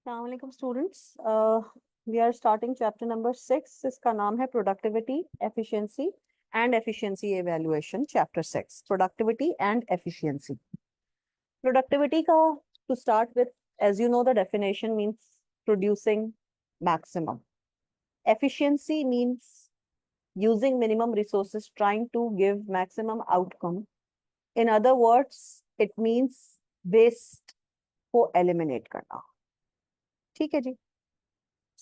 अस्सलामुअलैकुम students, we are starting chapter number 6। इसका नाम है productivity, efficiency and efficiency evaluation. Chapter 6, productivity and efficiency. Productivity का to start with, as you know the definition means producing maximum. Efficiency means using minimum resources trying to give maximum outcome. In other words, it means waste को eliminate करना। ठीक है जी।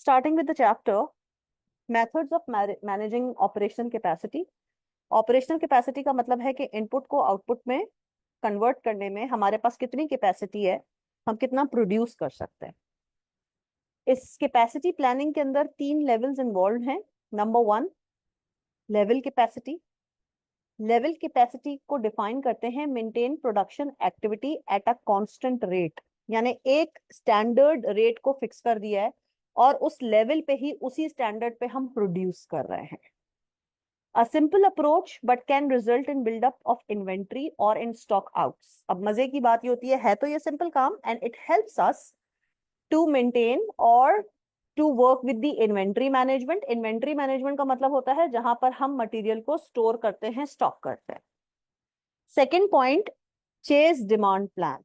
Starting with the chapter methods of managing operational capacity. Operational capacity का मतलब है कि input को आउटपुट में कन्वर्ट करने में हमारे पास कितनी कैपेसिटी है, हम कितना प्रोड्यूस कर सकते हैं। इस कैपेसिटी प्लानिंग के अंदर 3 लेवल्स इन्वॉल्व हैं। Number 1, level capacity. Level capacity को डिफाइन करते हैं maintain production activity at a constant rate, यानी एक स्टैंडर्ड रेट को फिक्स कर दिया है और उस लेवल पे ही उसी स्टैंडर्ड पे हम प्रोड्यूस कर रहे हैं। A simple approach but can result in build-up of inventory or in stock outs. अब मजे की बात ये होती है तो ये सिंपल काम, and it helps us to maintain or to work with the inventory management. Inventory management का मतलब होता है जहां पर हम मटेरियल को स्टोर करते हैं, स्टॉक करते हैं। Second point, chase demand plan.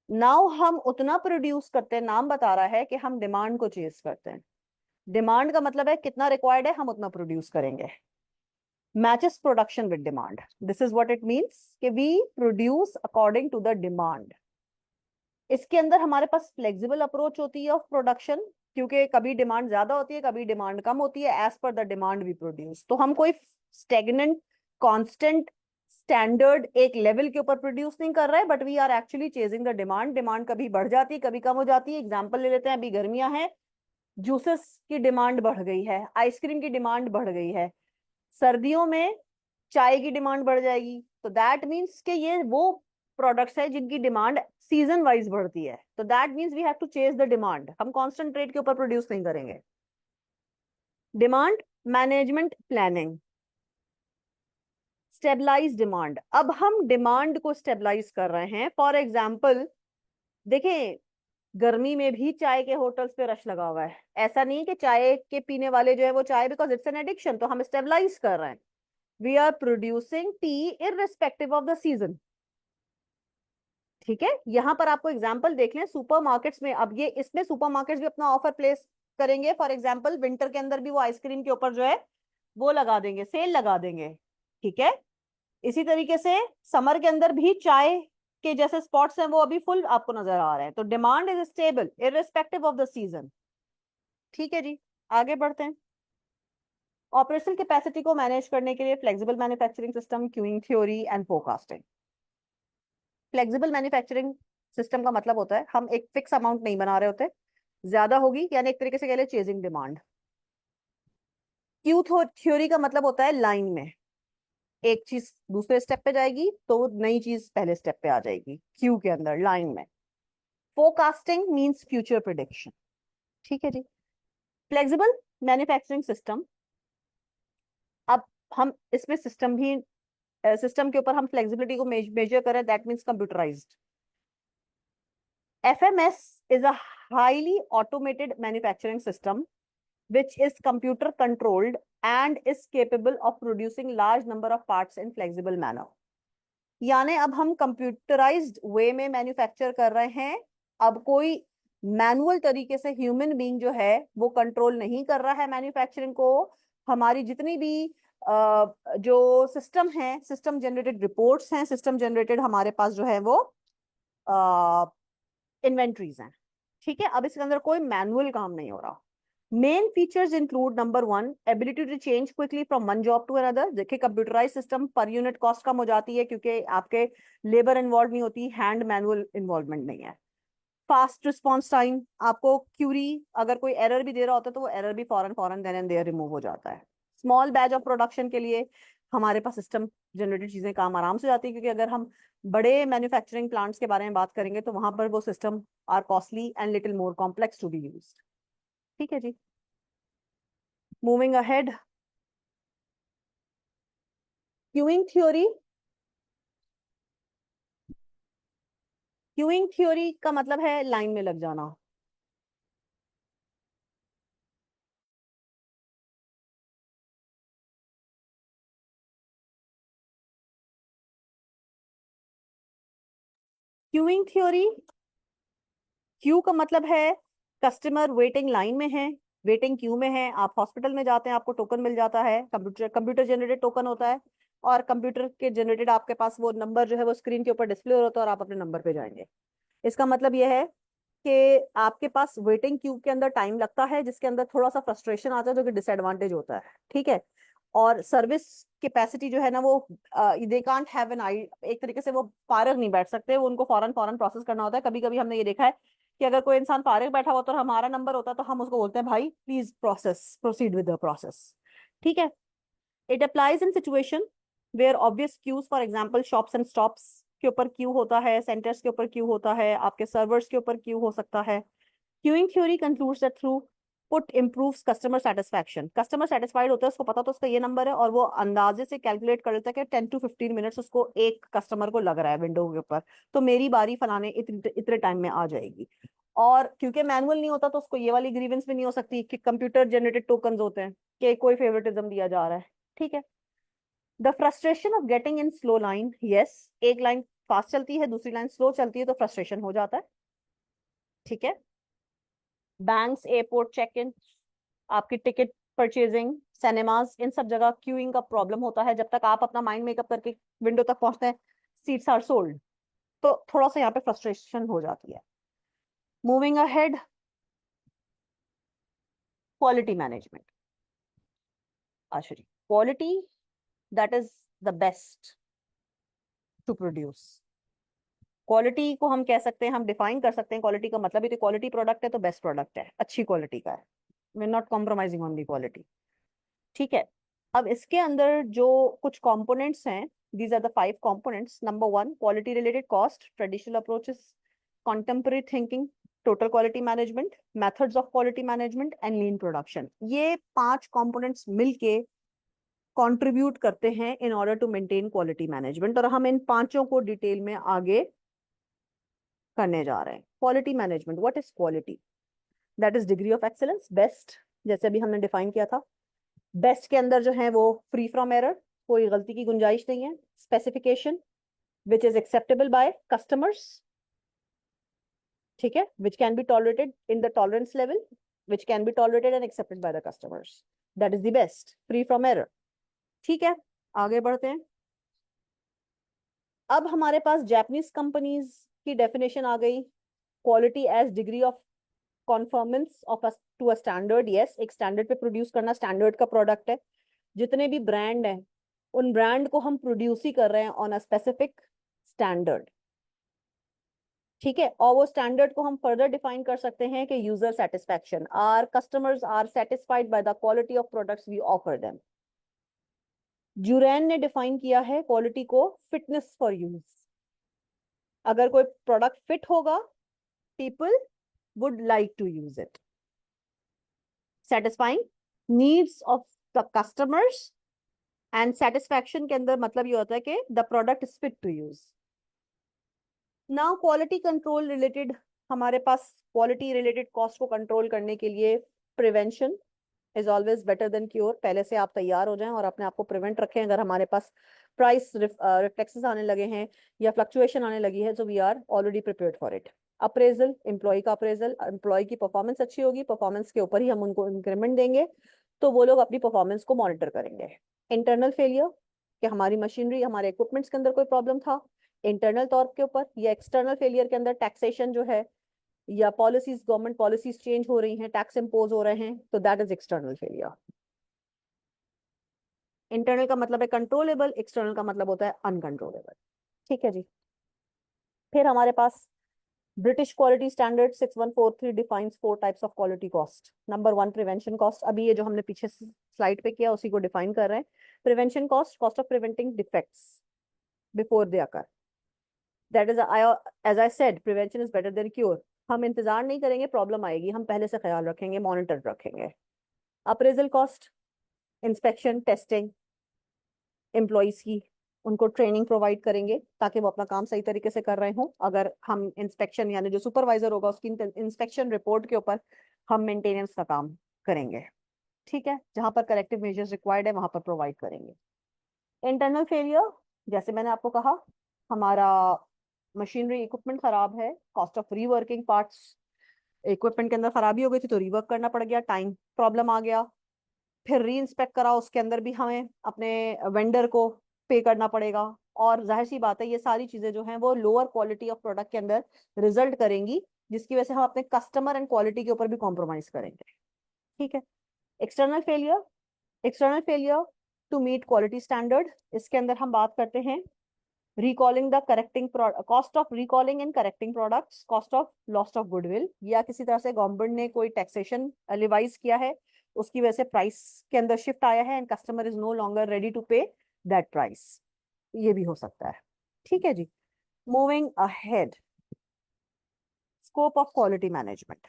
Now हम उतना प्रोड्यूस करते हैं, नाम बता रहा है कि हम डिमांड को चेज करते हैं। डिमांड का मतलब है कितना रिक्वायर्ड है, हम उतना प्रोड्यूस करेंगे। Matches production with demand, this is what it means कि we produce according to the demand. इसके अंदर हमारे पास फ्लेक्सिबल अप्रोच होती है ऑफ प्रोडक्शन, क्योंकि कभी डिमांड ज्यादा होती है, कभी डिमांड कम होती है। As per the demand we produce. तो हम कोई स्टेगनेंट कांस्टेंट स्टैंडर्ड एक लेवल के ऊपर प्रोड्यूस नहीं कर रहे, but we are actually chasing the demand. Demand कभी बढ़ जाती है, कभी कम हो जाती है। एग्जाम्पल ले लेते हैं, अभी गर्मियां हैं, जूसेस की डिमांड बढ़ गई है, आइसक्रीम की डिमांड बढ़ गई है। सर्दियों में चाय की डिमांड बढ़ जाएगी। तो दैट मीन्स कि ये वो प्रोडक्ट्स है जिनकी डिमांड सीजन वाइज बढ़ती है। तो that means we have to chase the demand, हम कांस्टेंट रेट के ऊपर प्रोड्यूस नहीं करेंगे। Demand management planning, stabilize demand. अब हम डिमांड को स्टेबलाइज कर रहे हैं। फॉर एग्जाम्पल देखें, गर्मी में भी चाय के होटल्स पे रश लगा हुआ है। ऐसा नहीं कि चाय के पीने वाले जो है वो चाय बिकॉज इट्स एन एडिक्शन, तो हम स्टेबलाइज कर रहे हैं। We are producing tea irrespective of the season. ठीक है, यहां पर आपको एग्जांपल देख लें सुपरमार्केट्स में। अब ये इसमें सुपरमार्केट्स भी अपना ऑफर प्लेस करेंगे। फॉर एग्जांपल विंटर के अंदर भी वो आइसक्रीम के ऊपर जो है वो लगा देंगे, सेल लगा देंगे। ठीक है, इसी तरीके से समर के अंदर भी चाय के जैसे स्पॉट्स हैं वो अभी फुल आपको नजर आ रहे हैं। तो demand is stable irrespective of the season. ठीक है जी, आगे बढ़ते हैं। ऑपरेशनल कैपेसिटी को मैनेज करने के लिए flexible manufacturing system, queuing theory and forecasting. Flexible manufacturing system का मतलब होता है हम एक फिक्स अमाउंट नहीं बना रहे होते, ज्यादा होगी यानी एक तरीके से कह ले चेजिंग डिमांड। क्यू थ्योरी का मतलब होता है लाइन में एक चीज दूसरे स्टेप पे जाएगी तो नई चीज पहले स्टेप पे आ जाएगी, क्यू के अंदर लाइन में। Forecasting means future prediction. ठीक है जी। फ्लेक्सिबल मैन्युफैक्चरिंग सिस्टम, अब हम इसमें सिस्टम के ऊपर हम फ्लेक्सिबिलिटी को मेजर करें, that means computerised. FMS is a highly automated manufacturing system which is computer controlled and is capable of producing large number of parts in flexible manner. यानी अब हम कंप्यूटराइज्ड वे में मैन्युफैक्चर कर रहे हैं। अब कोई मैनुअल तरीके से ह्यूमन बीइंग जो है वो कंट्रोल नहीं कर रहा है मैन्युफैक्चरिंग को। हमारी जितनी भी जो सिस्टम है, सिस्टम जनरेटेड रिपोर्ट्स हैं, सिस्टम जनरेटेड हमारे पास जो है वो इन्वेंट्रीज हैं। ठीक है, अब इसके अंदर कोई मैनुअल काम नहीं हो रहा। Main features include number 1, ability to change quickly from one job to another. देखिए कंप्यूटराइज सिस्टम पर यूनिट कॉस्ट कम हो जाती है क्योंकि आपके लेबर इन्वॉल्व नहीं होती, हैंड मैनुअल इन्वॉल्वमेंट नहीं है। फास्ट रिस्पॉन्स टाइम, आपको क्यूरी अगर कोई एरर भी दे रहा होता है तो वो एरर भी फौरन फौरन देन एंड देयर रिमूव हो जाता है। स्मॉल बैच ऑफ प्रोडक्शन के लिए हमारे पास सिस्टम जनरेटेड चीजें काम आराम से जाती है, क्योंकि अगर हम बड़े मैन्युफैक्चरिंग प्लांट्स के बारे में बात करेंगे तो वहां पर वो system are costly and little more complex to be used. ठीक है जी, moving ahead. Queuing theory, queuing theory का मतलब है लाइन में लग जाना। क्यूइंग थ्योरी, क्यू का मतलब है कस्टमर वेटिंग लाइन में है, वेटिंग क्यू में है। आप हॉस्पिटल में जाते हैं, आपको टोकन मिल जाता है, कंप्यूटर जनरेटेड टोकन होता है, और कंप्यूटर के जनरेटेड आपके पास वो नंबर जो है वो स्क्रीन के ऊपर डिस्प्ले हो रहा है और आप अपने नंबर पे जाएंगे। इसका मतलब ये है कि आपके पास वेटिंग क्यू के अंदर टाइम लगता है, जिसके अंदर थोड़ा सा फ्रस्ट्रेशन आता है, जो कि डिसएडवांटेज होता है, ठीक है। और सर्विस कैपेसिटी जो है ना वो दे कांट हैव एन आई, एक तरीके से वो फारग नहीं बैठ सकते, वो उनको फौरन फौरन प्रोसेस करना होता है। कभी कभी हमने ये देखा है कि अगर कोई इंसान फारिग बैठा हुआ तो हमारा नंबर होता है तो हम उसको बोलते हैं भाई please proceed with the process, ठीक है। It applies in situation where obvious queues, for example shops and stops के ऊपर क्यू होता है, सेंटर्स के ऊपर क्यू होता है, आपके सर्वर्स के ऊपर क्यू हो सकता है। Queuing theory concludes that through put improves customer satisfaction, customer satisfied होता है, उसको पता तो उसका ये नंबर है, और वो अंदाजे से कैलकुलेट कर लेता है कि 10 to 15 मिनट्स उसको एक कस्टमर को लग रहा है विंडो के ऊपर, तो मेरी बारी फलाने इतने इतने टाइम में आ जाएगी। और क्योंकि मैनुअल नहीं होता तो उसको ये वाली ग्रीवेंस भी नहीं हो सकती कि कंप्यूटर जनरेटेड टोकन होते हैं कि कोई फेवरेटिज्म दिया जा रहा है, ठीक है। The frustration of getting in slow line, yes, एक लाइन फास्ट चलती है दूसरी लाइन स्लो चलती है तो फ्रस्ट्रेशन हो जाता है, ठीक है। बैंक्स, एयरपोर्ट चेक इन, आपकी टिकट परचेजिंग, सिनेमाज, इन सब जगह क्यूइंग का प्रॉब्लम होता है। जब तक आप अपना माइंड मेकअप करके विंडो तक पहुंचते हैं, सीट्स आर सोल्ड, तो थोड़ा सा यहाँ पे फ्रस्ट्रेशन हो जाती है। Moving ahead, quality management. अच्छा जी, quality that is the best to produce. Quality को हम कह सकते हैं, हम डिफाइन कर सकते हैं क्वालिटी का मतलब ही, तो क्वालिटी प्रोडक्ट है तो बेस्ट प्रोडक्ट है, अच्छी क्वालिटी का है, we are not compromising on the quality, ठीक है। अब इसके अंदर जो कुछ कंपोनेंट्स हैं, these are the 5 components. Number 1, quality related cost, traditional approaches, contemporary thinking, total quality management, methods of quality management and lean production. ये 5 components मिलके कंट्रीब्यूट करते हैं in order to maintain quality management, और हम इन पांचों को detail में आगे करने जा रहे हैं। Quality management, what is quality? That is degree of excellence, best, जैसे अभी हमने डिफाइन किया था। बेस्ट के अंदर जो है वो फ्री फ्रॉम एरर, कोई गलती की गुंजाइश नहीं है। Specification which is acceptable by customers, ठीक है, which can be tolerated in the tolerance level, which can be tolerated and accepted by the customers, that is the best, free from error, ठीक है। आगे बढ़ते हैं। अब हमारे पास जापानीज कंपनीज की डेफिनेशन आ गई। Quality as degree of conformance of to a standard, yes, एक स्टैंडर्ड पे प्रोड्यूस करना स्टैंडर्ड का प्रोडक्ट है। जितने भी ब्रांड हैं उन ब्रांड को हम प्रोड्यूस ही कर रहे हैं ऑन अ स्पेसिफिक स्टैंडर्ड, ठीक है। और वो स्टैंडर्ड को हम फर्दर डिफाइन कर सकते हैं कि user satisfaction, or customers are satisfied by the quality of products we offer them. Juran ने डिफाइन किया है क्वालिटी को फिटनेस फॉर यूज, अगर कोई प्रोडक्ट फिट होगा people would like to use it. Satisfying needs of the customers, and satisfaction के अंदर मतलब ये होता है कि the product is fit to use. Now quality control related, हमारे पास क्वालिटी रिलेटेड कॉस्ट को कंट्रोल करने के लिए prevention is always better than cure. पहले से आप तैयार हो जाएं और अपने आप को प्रिवेंट रखें। अगर हमारे पास प्राइस रिफ्लेक्सेस आने लगे हैं या फ्लक्चुएशन आने लगी है, तो we are already prepared for it. Appraisal, employee का अप्रेजल, एम्प्लॉय की परफॉर्मेंस अच्छी होगी, परफॉर्मेंस के ऊपर ही हम उनको इंक्रीमेंट देंगे, तो वो लोग अपनी परफॉर्मेंस को मॉनिटर करेंगे। इंटरनल फेलियर, कि हमारी मशीनरी हमारे इक्विपमेंट्स के अंदर कोई प्रॉब्लम था इंटरनल तौर के ऊपर, या एक्सटर्नल फेलियर के अंदर टैक्सेशन जो है, या पॉलिसीज, गवर्नमेंट पॉलिसीज चेंज हो रही हैं, टैक्स इम्पोज हो रहे हैं, तो that is external failure. Internal का मतलब है कंट्रोलेबल, एक्सटर्नल का मतलब होता है अनकंट्रोलेबल, ठीक है जी। फिर हमारे पास British quality standard 6143 defines 4 types of quality cost. Number 1, prevention cost, अभी ये जो हमने पीछे स्लाइड पे किया उसी को डिफाइन कर रहे हैं। Prevention cost, cost of preventing defects before they occur, that is, as I said, prevention is better than cure. हम इंतजार नहीं करेंगे, प्रॉब्लम आएगी, हम पहले से ख्याल रखेंगे, मॉनिटर रखेंगे। Appraisal cost, inspection, testing, employees की, उनको ट्रेनिंग प्रोवाइड करेंगे ताकि वो अपना काम सही तरीके से कर रहे हों। अगर हम इंस्पेक्शन, यानी जो सुपरवाइजर होगा उसकी इंस्पेक्शन रिपोर्ट के ऊपर हम मेंटेनेंस का काम करेंगे, ठीक है। जहां पर करेक्टिव मेजर्स रिक्वायर्ड है वहां पर प्रोवाइड करेंगे। इंटरनल फेलियर, जैसे मैंने आपको कहा, हमारा मशीनरी इक्विपमेंट खराब है, cost of reworking parts, equipment के अंदर खराबी हो गई थी तो रीवर्क करना पड़ गया, टाइम प्रॉब्लम आ गया, फिर री इंस्पेक्ट करा, उसके अंदर भी हमें अपने वेंडर को पे करना पड़ेगा, और जाहिर सी बात है ये सारी चीजें जो हैं वो लोअर क्वालिटी ऑफ प्रोडक्ट के अंदर रिजल्ट करेंगी, जिसकी वजह से हम अपने कस्टमर एंड क्वालिटी के ऊपर भी कॉम्प्रोमाइज करेंगे। ठीक है। External failure, external failure to meet quality standard, इसके अंदर हम बात करते हैं recalling the correcting cost of recalling and correcting products, cost of loss of goodwill, या किसी तरह से गवर्नमेंट ने कोई टैक्सेशन रिवाइज किया है, उसकी वजह से प्राइस के अंदर शिफ्ट आया है and customer is no longer ready to pay that price, ये भी हो सकता है। ठीक है जी। Moving ahead, scope of quality management.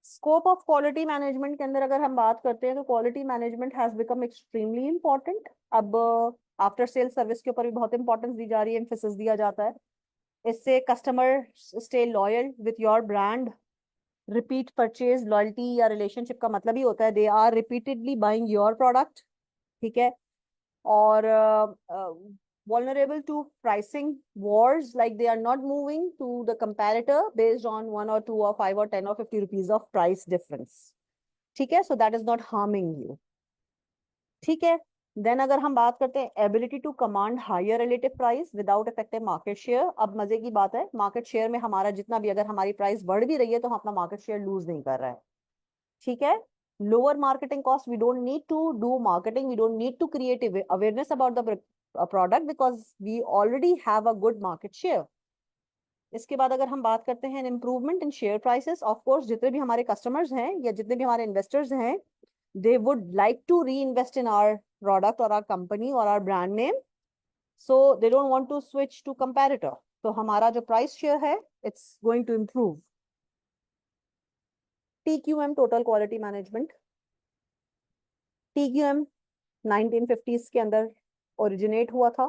Scope of quality management के अंदर अगर हम बात करते हैं तो quality management has become extremely important. अब आफ्टर सेल सर्विस के ऊपर भी बहुत इंपॉर्टेंस दी जा रही है, एम्फेसिस दिया जाता है। इससे customer stay loyal with your brand, repeat purchase, loyalty या रिलेशनशिप का मतलब ही होता है they are repeatedly buying your product. ठीक है। और vulnerable to pricing wars, like they are not moving to the comparator based on 1 or 2 or 5 or 10 or 50 rupees of price difference. ठीक है। So that is not harming you. ठीक है। Then अगर हम बात करते हैं ability to command higher relative price without effective market share, अब मजे की बात है मार्केट शेयर में हमारा जितना भी, अगर हमारी प्राइस बढ़ भी रही है तो हम अपना मार्केट शेयर लूज नहीं कर रहा है। ठीक है। Lower marketing cost, we don't need to do marketing, we don't need to create awareness about the product because we already have a good market share. इसके बाद अगर हम बात करते हैं improvement in share prices, of course जितने भी हमारे कस्टमर्स हैं या जितने भी हमारे इन्वेस्टर्स हैं, they would like to reinvest in our product or our company or our brand name, so they don't want to switch to competitor, तो हमारा जो प्राइस शेयर है it's going to improve। TQM, total quality management. TQM 1950s के अंदर originate हुआ था।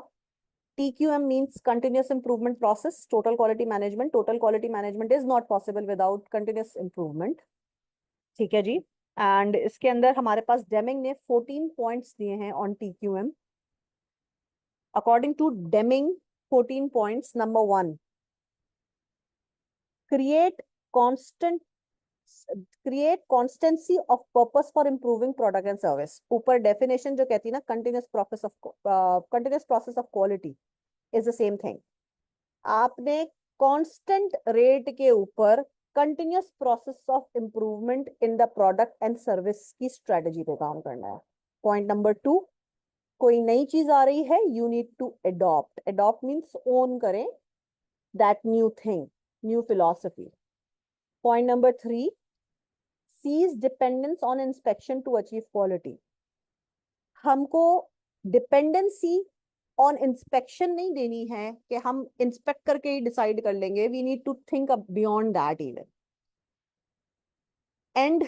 TQM means continuous improvement process, total quality management, total quality management is not possible without continuous improvement। ठीक है जी। एंड इसके अंदर हमारे पास डेमिंग ने 14 पॉइंट्स दिए हैं on TQM। According to Deming 14 points, number 1, create constant create constancy of purpose for improving product and service. ऊपर definition जो कहती है ना continuous process of quality is the same thing. आपने कांस्टेंट रेट के ऊपर continuous process of improvement in the product and service की strategy पे काम करना है। पॉइंट नंबर 2, कोई नई चीज आ रही है, you need to adopt, adopt means own करें that new thing, new philosophy. Point number 3, cease dependence on inspection to achieve quality. हमको डिपेंडेंसी ऑन इंस्पेक्शन नहीं देनी है कि हम इंस्पेक्ट करके ही डिसाइड कर लेंगे, we need to think beyond that even. And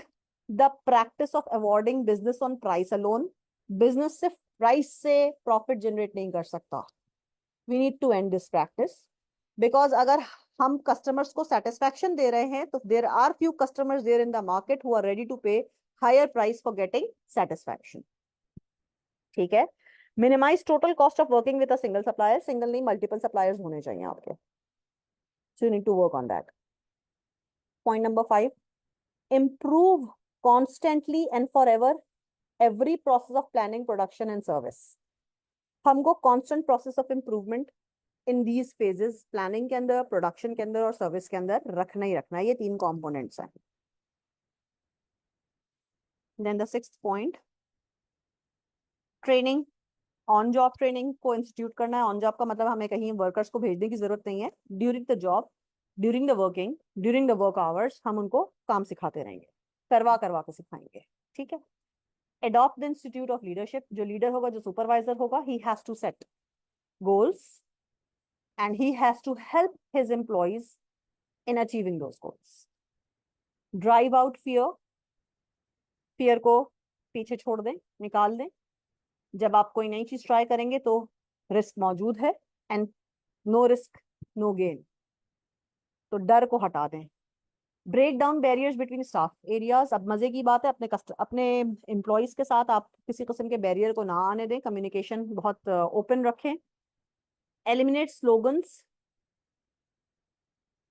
the practice of awarding business on price alone, business सिर्फ प्राइस से प्रॉफिट जनरेट नहीं कर सकता, we need to end this practice. Because अगर हम कस्टमर्स को सेटिस्फैक्शन दे रहे हैं तो there are few customers there in the market who are ready to pay higher price for getting satisfaction. ठीक है। Minimize total cost of working with a single supplier, single नहीं मल्टीपल सप्लायर्स होने चाहिए आपके, so you need to work on that. Point number 5, improve constantly and forever every process of planning, production and service। हमको constant process of improvement in these phases, planning के अंदर, production के अंदर और service के अंदर रखना ही रखना है, ये 3 components हैं। Then the 6th point, training, on job training को इंस्टीट्यूट करना है। ऑन जॉब का मतलब हमें कहीं वर्कर्स को भेजने की जरूरत नहीं है, during the job, during the working, during the work hours हम उनको काम सिखाते रहेंगे, करवा करवा के सिखाएंगे। ठीक है। Adopt the institute of leadership, जो लीडर होगा, जो सुपरवाइजर होगा, he has to set goals and he has to help his employees in achieving those goals. Drive out fear, fear को पीछे छोड़ दें, निकाल दें। जब आप कोई नई चीज ट्राई करेंगे तो रिस्क मौजूद है, and no risk no gain, तो डर को हटा दें। Break down barriers between staff areas. अब मजे की बात है, अपने एम्प्लॉयज के साथ आप किसी किस्म के बैरियर को ना आने दें, कम्युनिकेशन बहुत ओपन रखें। Eliminate slogans,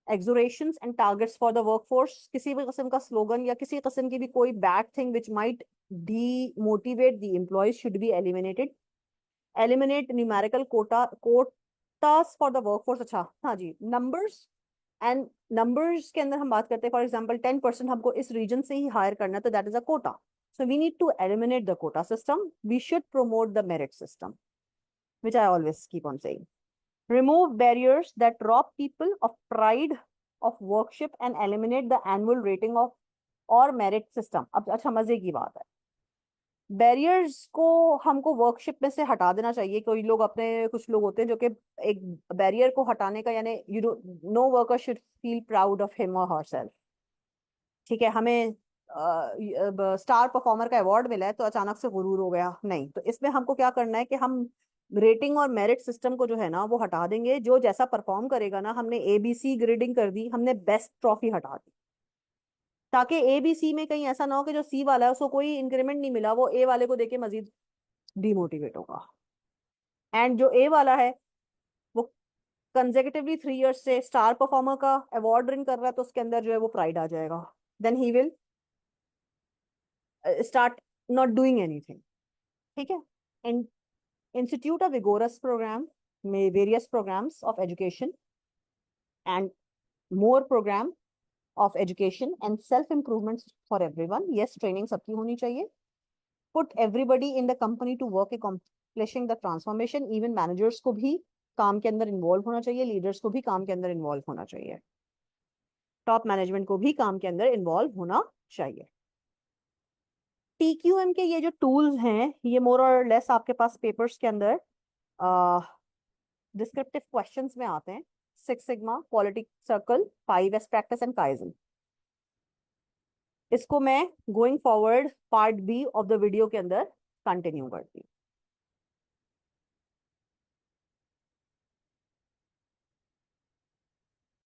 exhortations and targets for the workforce। किसी भी किस्म का स्लोगन या किसी किस्म की भी कोई bad thing which might demotivate the employees should be eliminated। eliminate numerical quotas for the workforce। अच्छा हाँ जी, numbers एंड नंबर्स के अंदर हम बात करते हैं, फॉर एग्जाम्पल 10% हमको इस रीजन से ही हायर करना है, तो that is a quota. So we need to eliminate the quota system, we should promote the merit system, which I always keep on saying। Remove barriers that rob people of pride of workship and eliminate the annual rating of और merit system। अब अच्छा मजे की बात है, barriers को हमको worship में से हटा देना चाहिए। कोई लोग अपने, कुछ लोग होते हैं जो कि एक बैरियर को हटाने का, यानी you know worker should feel proud of him और हरसेल्फ। ठीक है, हमें स्टार परफॉर्मर का अवार्ड मिला है तो अचानक से गुरूर हो गया, नहीं। तो इसमें हमको क्या करना है कि हम रेटिंग और मेरिट सिस्टम को जो है ना वो हटा देंगे। जो जैसा परफॉर्म करेगा ना, हमने एबीसी ग्रेडिंग कर दी, हमने बेस्ट ट्रॉफी हटा दी, ताकि एबीसी में कहीं ऐसा ना हो कि जो सी वाला है उसको कोई इंक्रीमेंट नहीं मिला, वो ए वाले को देके मजीद डिमोटिवेट होगा। एंड जो ए वाला है वो कंजेकेटिवली 3 इयर्स से स्टार परफॉर्मर का अवार्ड विन कर रहा है, तो उसके अंदर जो है वो प्राइड आ जाएगा, then he will start not doing anything. ठीक है। And institute a vigorous program में various programs of education and more program of education and self improvement for everyone. Yes, training सबकी होनी चाहिए। Put everybody in the company to work accomplishing the transformation. Even managers को भी काम के अंदर involve होना चाहिए, लीडर्स को भी काम के अंदर इन्वॉल्व होना चाहिए, टॉप मैनेजमेंट को भी काम के अंदर इन्वॉल्व होना चाहिए। टीक्यूएम के ये जो टूल्स हैं, ये मोर और लेस आपके पास पेपर्स के अंदर डिस्क्रिप्टिव क्वेश्चंस में आते हैं। Six sigma, quality circle, 5S practice and kaizen. इसको मैं going forward part B of the video के अंदर कंटिन्यू करती हूँ।